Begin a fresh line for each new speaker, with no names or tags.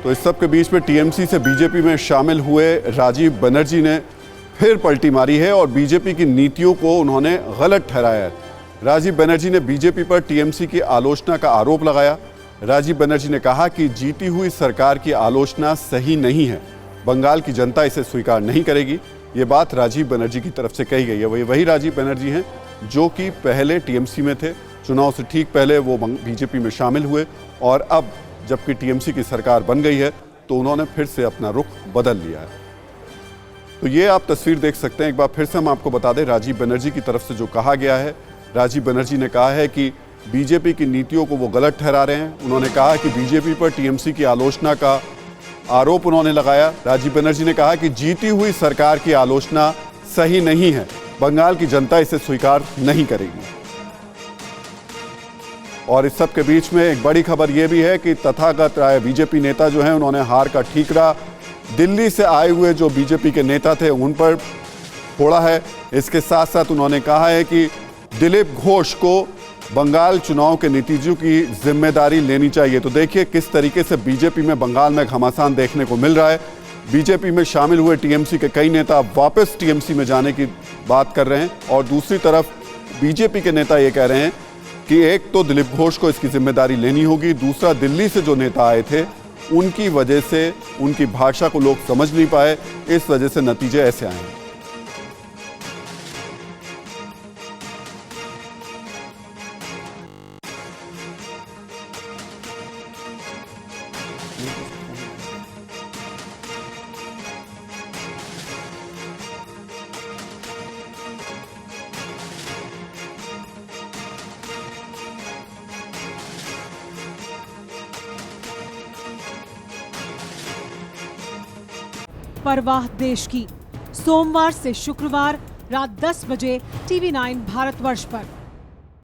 तो इस सब के बीच में टीएमसी से बीजेपी में शामिल हुए राजीव बनर्जी ने फिर पलटी मारी है और बीजेपी की नीतियों को उन्होंने गलत ठहराया है। राजीव बनर्जी ने बीजेपी पर टीएमसी की आलोचना का आरोप लगाया। राजीव बनर्जी ने कहा कि जीती हुई सरकार की आलोचना सही नहीं है, बंगाल की जनता इसे स्वीकार नहीं करेगी। ये बात राजीव बनर्जी की तरफ से कही गई है। वही राजीव बनर्जी हैं जो कि पहले टीएमसी में थे, चुनाव से ठीक पहले वो बीजेपी में शामिल हुए और अब जबकि टीएमसी की सरकार बन गई है तो उन्होंने फिर से अपना रुख बदल लिया है। तो ये आप तस्वीर देख सकते हैं। एक बार फिर से हम आपको बता दें राजीव बनर्जी की तरफ से जो कहा गया है। राजीव बनर्जी ने कहा है कि बीजेपी की नीतियों को वो गलत ठहरा रहे हैं। उन्होंने कहा कि बीजेपी पर टीएमसी की आलोचना का आरोप उन्होंने लगाया। राजीव बनर्जी ने कहा कि जीती हुई सरकार की आलोचना सही नहीं है, बंगाल की जनता इसे स्वीकार नहीं करेगी। और इस सब के बीच में एक बड़ी खबर यह भी है कि तथागत राय बीजेपी नेता जो हैं उन्होंने हार का ठीकरा दिल्ली से आए हुए जो बीजेपी के नेता थे उन पर फोड़ा है। इसके साथ साथ उन्होंने कहा है कि दिलीप घोष को बंगाल चुनाव के नतीजों की जिम्मेदारी लेनी चाहिए। तो देखिए किस तरीके से बीजेपी में बंगाल में घमासान देखने को मिल रहा है। बीजेपी में शामिल हुए टीएमसी के कई नेता वापस टीएमसी में जाने की बात कर रहे हैं और दूसरी तरफ बीजेपी के नेता ये कह रहे हैं कि एक तो दिलीप घोष को इसकी जिम्मेदारी लेनी होगी, दूसरा दिल्ली से जो नेता आए थे उनकी वजह से उनकी भाषा को लोग समझ नहीं पाए, इस वजह से नतीजे ऐसे आए हैं।
परवाह देश की, सोमवार से शुक्रवार रात 10 बजे TV9 भारतवर्ष पर।